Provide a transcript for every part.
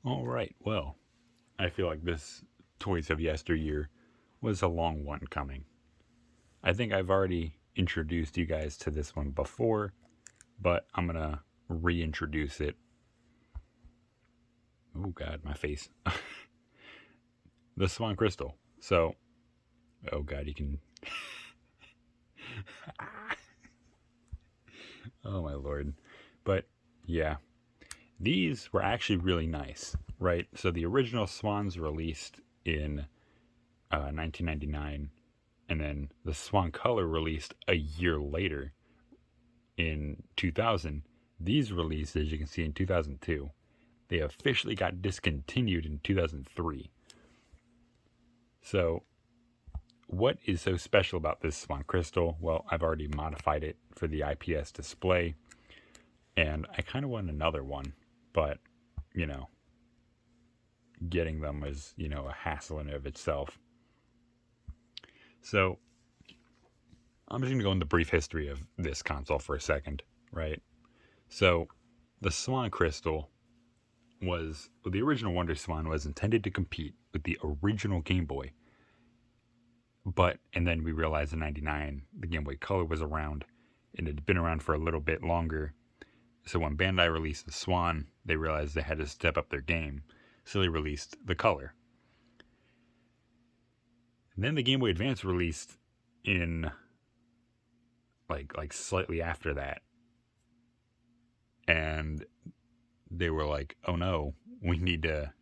All right, well, I feel like this Toys of Yesteryear was a long one coming. I think I've already introduced you guys to this one before, but I'm gonna reintroduce it. Oh god, my face. The Swan Crystal. So, oh god, you can. Oh my lord. But yeah, these were actually really nice, right? So the original Swans released in 1999, and then the Swan Color released a year later in 2000. These released, as you can see, in 2002. They officially got discontinued in 2003. So, what is so special about this Swan Crystal? Well, I've already modified it for the IPS display, and I kind of want another one, but you know, getting them is a hassle in and of itself. So, I'm just going to go into the brief history of this console for a second, right? So, the Swan Crystal the original Wonderswan was intended to compete with the original Game Boy. And then we realized in '99 the Game Boy Color was around and it had been around for a little bit longer. So when Bandai released the Swan, they realized they had to step up their game. So they released the Color. And then the Game Boy Advance released in like slightly after that. And they were like, "Oh no, we need to,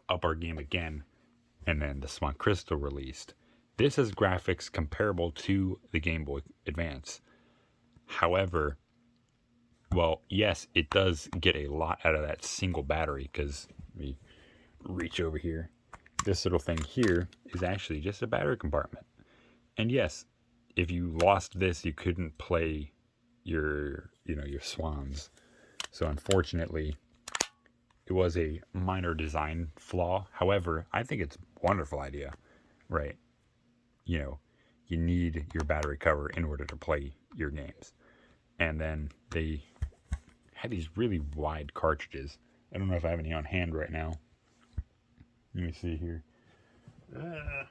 up our game again." And then the Swan Crystal released. This has graphics comparable to the Game Boy Advance. However, well, yes, it does get a lot out of that single battery because we reach over here. This little thing here is actually just a battery compartment. And yes, if you lost this, you couldn't play your swans. So unfortunately, it was a minor design flaw. However, I think it's a wonderful idea, right? You need your battery cover in order to play your games. And then they had these really wide cartridges. I don't know if I have any on hand right now. Let me see here. Uh,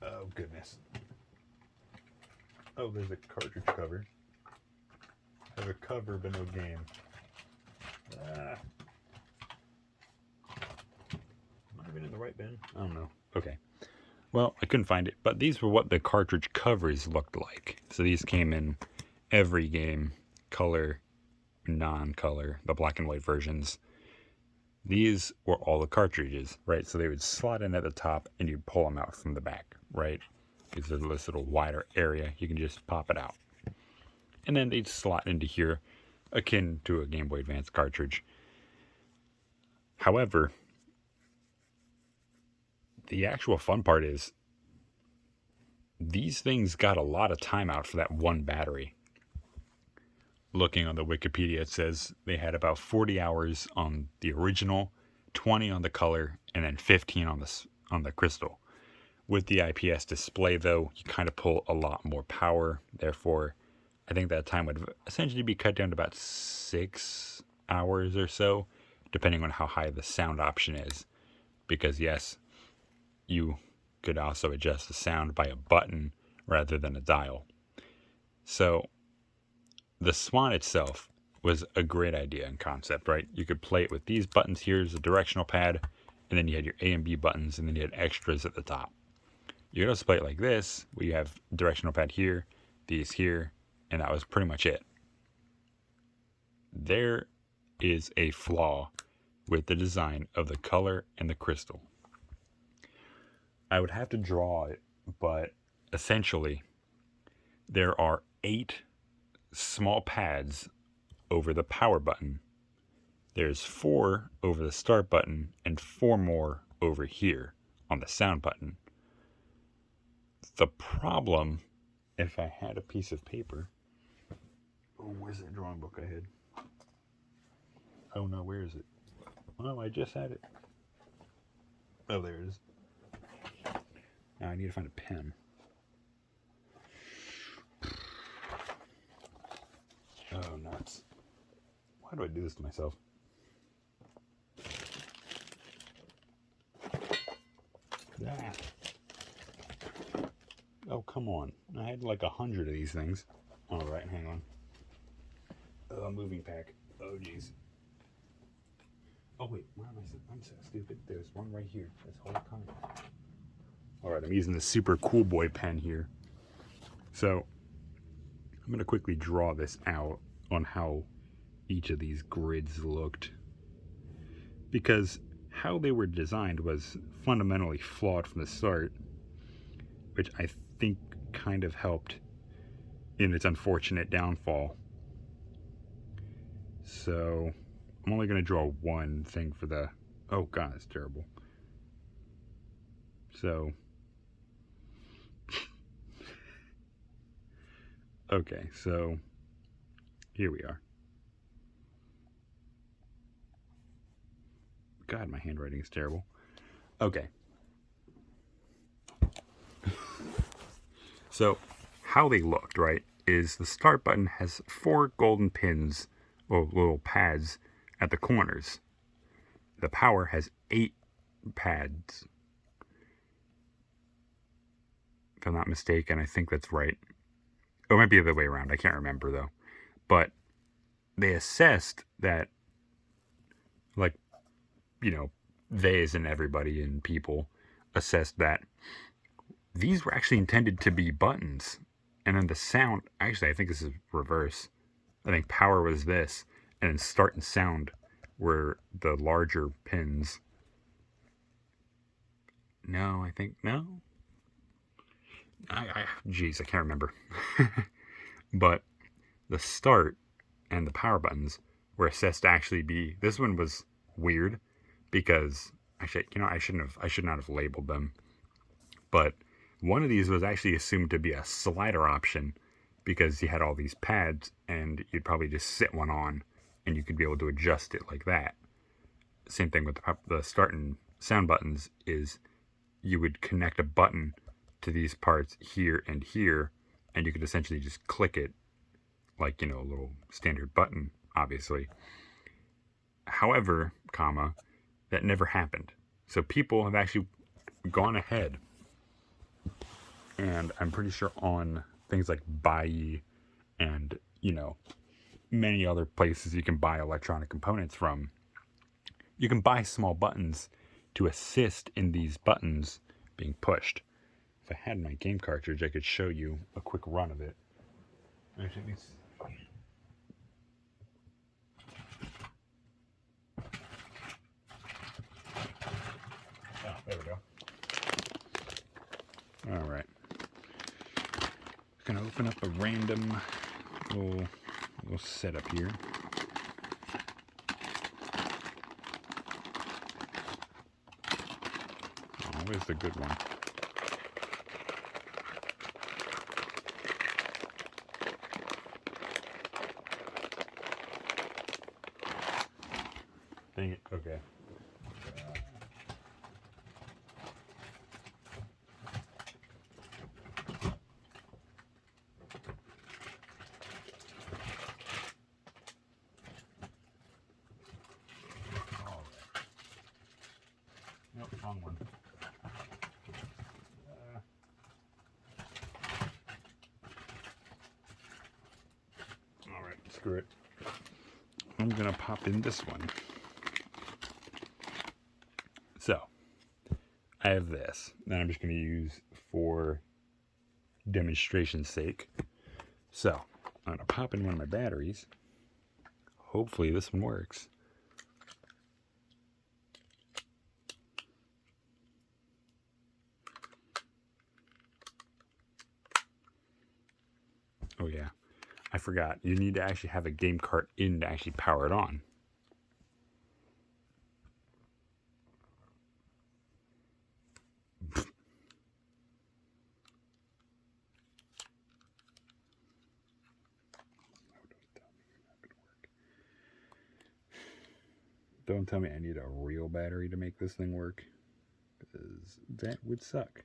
oh, goodness. Oh, there's a cartridge cover. I have a cover, but no game. Ah. Might have been in the right bin. I don't know. Okay. Well, I couldn't find it, but these were what the cartridge covers looked like. So these came in every game, color, non-color, the black and white versions. These were all the cartridges, right? So they would slot in at the top and you'd pull them out from the back, right? Because there's this little wider area, you can just pop it out. And then they'd slot into here, akin to a Game Boy Advance cartridge. However, the actual fun part is these things got a lot of time out for that one battery. Looking on the Wikipedia, it says they had about 40 hours on the original, 20 on the color, and then 15 on the crystal. With the IPS display, though, you kind of pull a lot more power. Therefore, I think that time would essentially be cut down to about 6 hours or so, depending on how high the sound option is. Because, yes, you could also adjust the sound by a button rather than a dial. So, the Swan itself was a great idea and concept, right? You could play it with these buttons here as a directional pad, and then you had your A and B buttons, and then you had extras at the top. You could also play it like this, where you have directional pad here, these here, and that was pretty much it. There is a flaw with the design of the color and the crystal. I would have to draw it, but essentially, there are 8 small pads over the power button. There's 4 over the start button and 4 more over here on the sound button. The problem, if I had a piece of paper. Oh, where's that drawing book I had? Oh no, where is it? Oh, I just had it. Oh, there it is. Now I need to find a pen. Oh, nuts. Why do I do this to myself? come on. I had like 100 of these things. Alright, hang on. Moving pack. Oh, jeez. Oh, wait. Why am I'm so stupid. There's one right here. This whole time. Alright, I'm using the super cool boy pen here. So, I'm going to quickly draw this out on how each of these grids looked. Because how they were designed was fundamentally flawed from the start, which I think kind of helped in its unfortunate downfall. So I'm only going to draw one thing for the... Oh god, it's terrible. So... Okay, so here we are. God, my handwriting is terrible. Okay. So, how they looked, right, is the start button has 4 golden pins, or little pads, at the corners. The power has 8 pads. If I'm not mistaken, I think that's right. It might be the other way around. I can't remember, though. But they assessed that, like, you know, theys and everybody and people assessed that these were actually intended to be buttons. And then the sound, actually, I think this is reverse. I think power was this, and then start and sound were the larger pins. No, I think, no? Geez, I can't remember. But the start and the power buttons were assessed to actually be, this one was weird because, actually, I should not have labeled them. But one of these was actually assumed to be a slider option because you had all these pads and you'd probably just sit one on and you could be able to adjust it like that. Same thing with the start and sound buttons is you would connect a button to these parts here and here, and you could essentially just click it like, a little standard button, obviously. However, that never happened. So people have actually gone ahead, and I'm pretty sure on things like Buy and, many other places you can buy electronic components from, you can buy small buttons to assist in these buttons being pushed. If I had my game cartridge, I could show you a quick run of it. Actually, there we go. All right. Gonna open up a random little setup here. Oh, where's the good one? Dang it. Okay. Nope, wrong one. Alright, screw it. I'm gonna pop in this one. So, I have this that I'm just gonna use for demonstration's sake. So, I'm gonna pop in one of my batteries. Hopefully this one works. Oh yeah, I forgot. You need to actually have a game cart in to actually power it on. Don't tell me I need a real battery to make this thing work, because that would suck.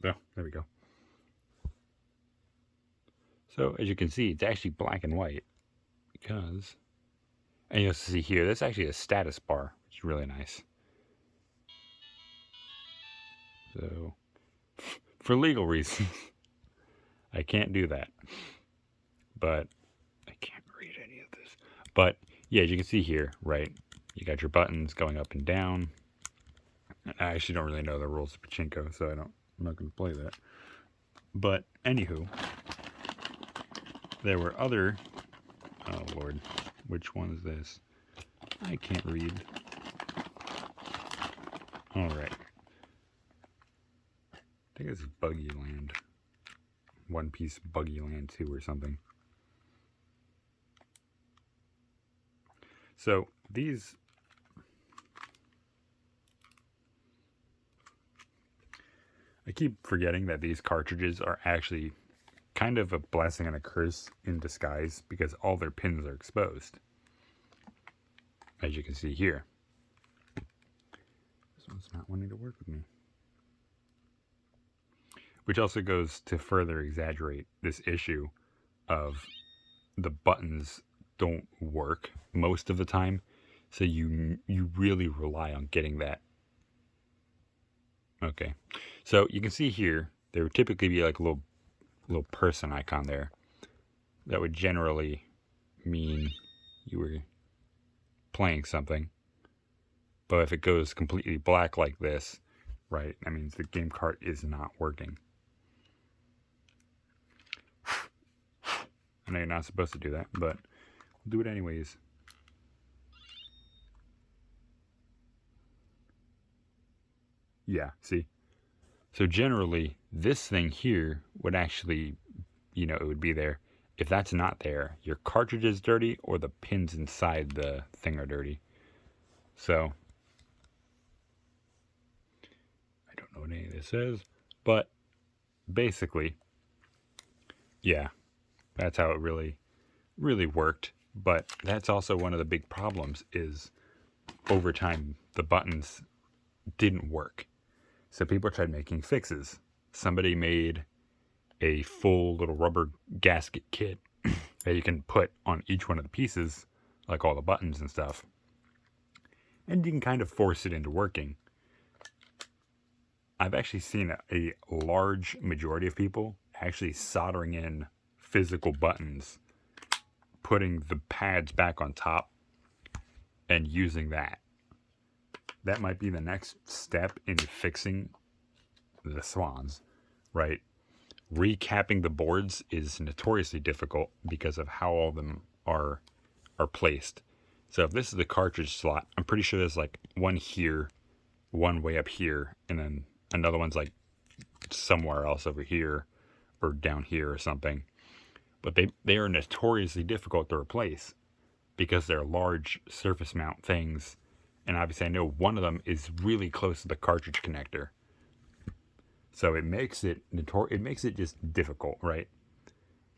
Oh, there we go. So, as you can see, it's actually black and white, because And you'll see here, that's actually a status bar, which is really nice. So, for legal reasons, I can't do that. But I can't read any of this. But yeah, as you can see here, right, you got your buttons going up and down. I actually don't really know the rules of pachinko, so I'm not going to play that. But anywho, there were other. Oh Lord, which one is this? I can't read. All right. I think it's Buggy Land. One Piece Buggy Land 2 or something. So these. I keep forgetting that these cartridges are actually kind of a blessing and a curse in disguise because all their pins are exposed. As you can see here. This one's not wanting to work with me. Which also goes to further exaggerate this issue of the buttons don't work most of the time. So you really rely on getting that. Okay. So you can see here, there would typically be like a little person icon there. That would generally mean you were playing something. But if it goes completely black like this, right, that means the game cart is not working. I know you're not supposed to do that, but we'll do it anyways. Yeah, see? So generally, this thing here would actually, it would be there. If that's not there, your cartridge is dirty or the pins inside the thing are dirty. So, I don't know what any of this says, but basically, yeah, that's how it really, really worked. But that's also one of the big problems is over time, the buttons didn't work. So people tried making fixes. Somebody made a full little rubber gasket kit that you can put on each one of the pieces, like all the buttons and stuff. And you can kind of force it into working. I've actually seen a large majority of people actually soldering in physical buttons, putting the pads back on top, and using that. That might be the next step in fixing the swans, right? Recapping the boards is notoriously difficult because of how all of them are placed. So if this is the cartridge slot, I'm pretty sure there's like one here, one way up here, and then another one's like somewhere else over here or down here or something. But they are notoriously difficult to replace because they're large surface mount things. And obviously I know one of them is really close to the cartridge connector. So it makes it just difficult, right?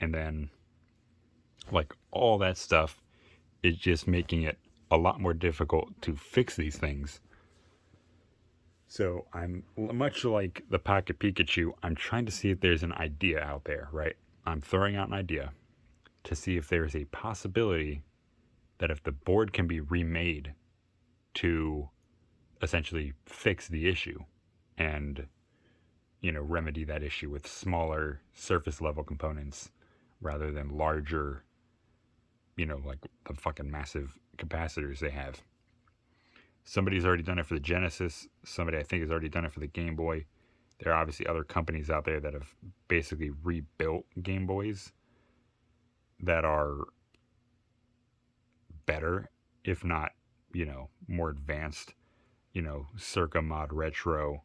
And then like all that stuff is just making it a lot more difficult to fix these things. So I'm much like the Pocket Pikachu, I'm trying to see if there's an idea out there, right? I'm throwing out an idea to see if there's a possibility that if the board can be remade to essentially fix the issue and remedy that issue with smaller surface level components rather than larger, like the fucking massive capacitors they have. Somebody's already done it for the Genesis. Somebody I think has already done it for the Game Boy. There are obviously other companies out there that have basically rebuilt Game Boys that are better, if not, more advanced, circa Mod Retro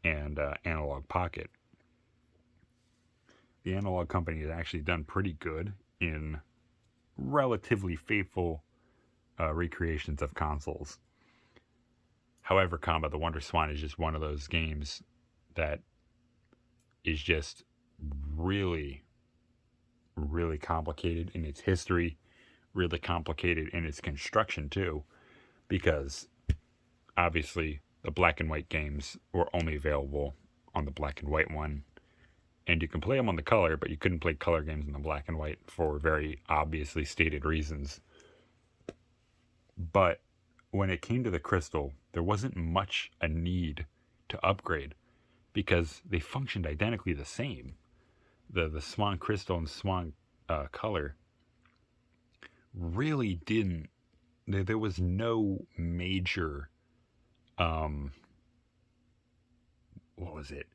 and Analog Pocket. The Analog Company has actually done pretty good in relatively faithful recreations of consoles. However, Combat the Wonderswan is just one of those games that is just really, really complicated in its history, really complicated in its construction too, because obviously the black and white games were only available on the black and white one, and you can play them on the color, but you couldn't play color games in the black and white for very obviously stated reasons. But when it came to the crystal, there wasn't much a need to upgrade because they functioned identically the same. The Swan crystal and Swan color really didn't. There was no major. What was it?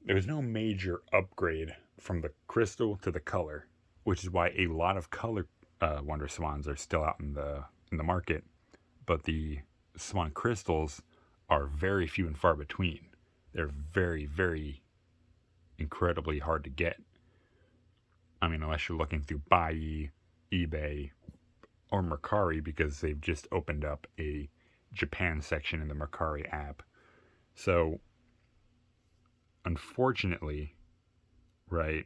There was no major upgrade from the crystal to the color, which is why a lot of color Wonder Swans are still out in the market, but the Swan crystals are very few and far between. They're very, very incredibly hard to get. I mean, unless you're looking through Buy, eBay, or Mercari, because they've just opened up a Japan section in the Mercari app. So, unfortunately, right,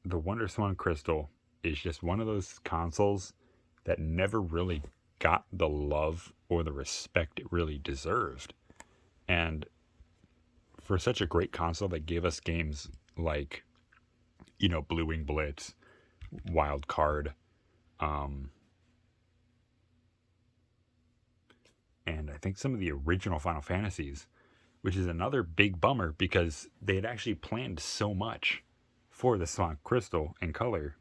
the Wonderswan Crystal is just one of those consoles that never really got the love or the respect it really deserved. And for such a great console that gave us games like, Blue Wing Blitz, Wild Card, and I think some of the original Final Fantasies, which is another big bummer because they had actually planned so much for the Swan Crystal and color,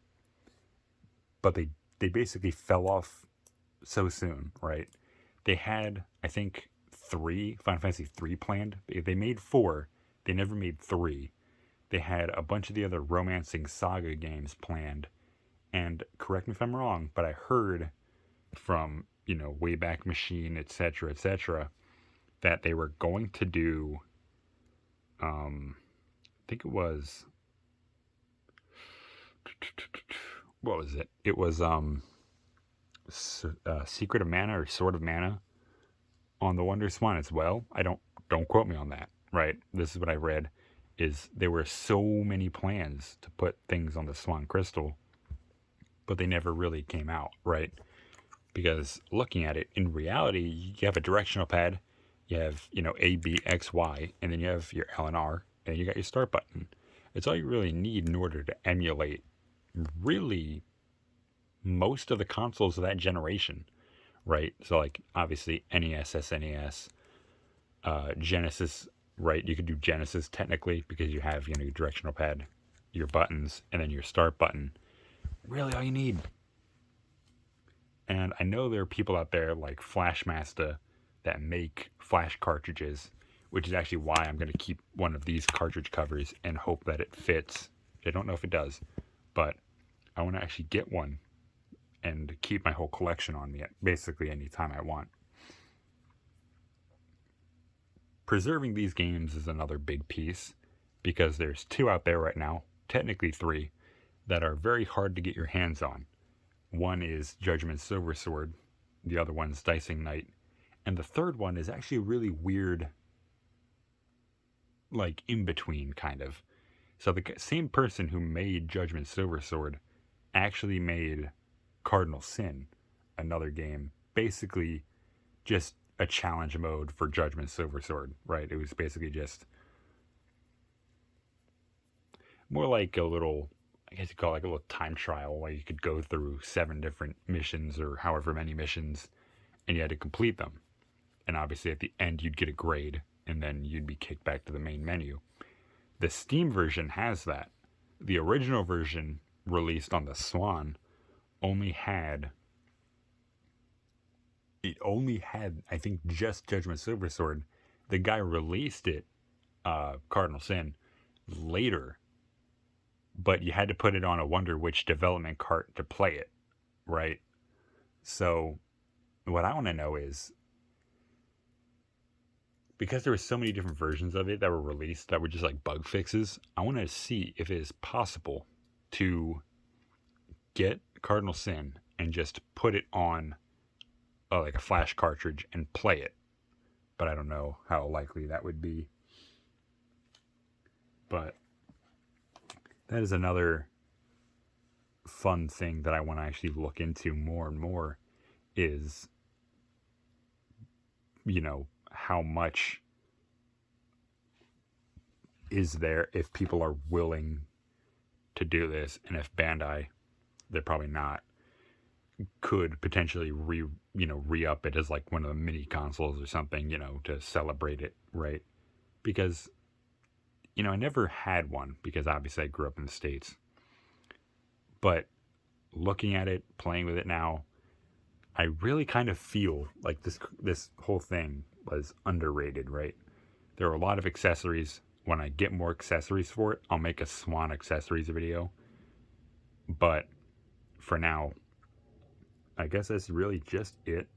but they basically fell off so soon, right? They had, I think, Final Fantasy 3 planned. They made 4. They never made 3. They had a bunch of the other romancing saga games planned. And correct me if I'm wrong, but I heard from, Wayback Machine, etc., that they were going to do, I think it was, what was it? It was Secret of Mana or Sword of Mana on the Wonderswan as well. Don't quote me on that, right? This is what I read, is there were so many plans to put things on the Swan Crystal, but they never really came out, right? Because looking at it, in reality, you have a directional pad, you have, A, B, X, Y, and then you have your L and R, and you got your start button. It's all you really need in order to emulate really most of the consoles of that generation, right? So, like, obviously, NES, SNES, Genesis, right? You could do Genesis technically because you have, your directional pad, your buttons, and then your start button. Really all you need. And I know there are people out there like Flashmaster that make flash cartridges, which is actually why I'm going to keep one of these cartridge covers and hope that it fits. I don't know if it does, but I want to actually get one and keep my whole collection on me at basically any time I want. Preserving these games is another big piece because there's 2 out there right now, technically 3, that are very hard to get your hands on. One is Judgment Silver Sword, the other one's Dicing Knight, and the third one is actually really weird, like in between kind of. So the same person who made Judgment Silver Sword actually made Cardinal Sin, another game, basically just a challenge mode for Judgment Silver Sword, right? It was basically just more like a little, I guess you call it like a little time trial where you could go through 7 different missions or however many missions and you had to complete them. And obviously at the end you'd get a grade and then you'd be kicked back to the main menu. The Steam version has that. The original version released on the Swan only had, I think, just Judgment Silver Sword. The guy released it, Cardinal Sin, later, but you had to put it on a Wonder Witch development cart to play it, right? So what I want to know is, because there were so many different versions of it that were released that were just like bug fixes, I want to see if it is possible to get Cardinal Sin and just put it on like a flash cartridge and play it. But I don't know how likely that would be. But that is another fun thing that I want to actually look into more and more is, how much is there if people are willing to do this, and if Bandai, they're probably not could potentially re-up it as like one of the mini consoles or something, to celebrate it, right? Because I never had one because obviously I grew up in the States. But looking at it, playing with it now, I really kind of feel like this whole thing was underrated, right? There are a lot of accessories. When I get more accessories for it, I'll make a Swan accessories video. But for now, I guess that's really just it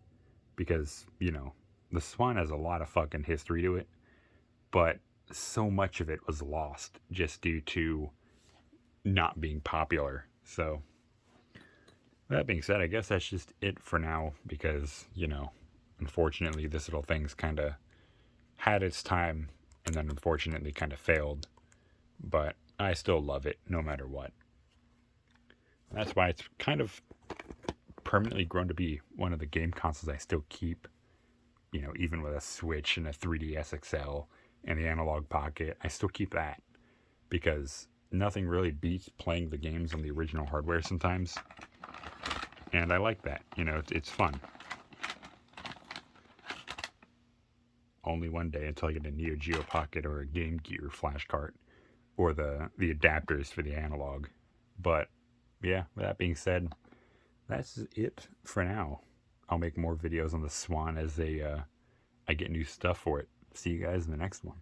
because, the Swan has a lot of fucking history to it, but so much of it was lost just due to not being popular. So, that being said, I guess that's just it for now because, unfortunately, this little thing's kind of had its time and then unfortunately kind of failed. But I still love it no matter what. That's why it's kind of permanently grown to be one of the game consoles I still keep. Even with a Switch and a 3DS XL and the Analog Pocket, I still keep that because nothing really beats playing the games on the original hardware sometimes. And I like that. It's fun. Only one day until I get a Neo Geo Pocket or a Game Gear flash cart or the adapters for the analog. But yeah, with that being said, that's it for now. I'll make more videos on the Swan as I get new stuff for it. See you guys in the next one.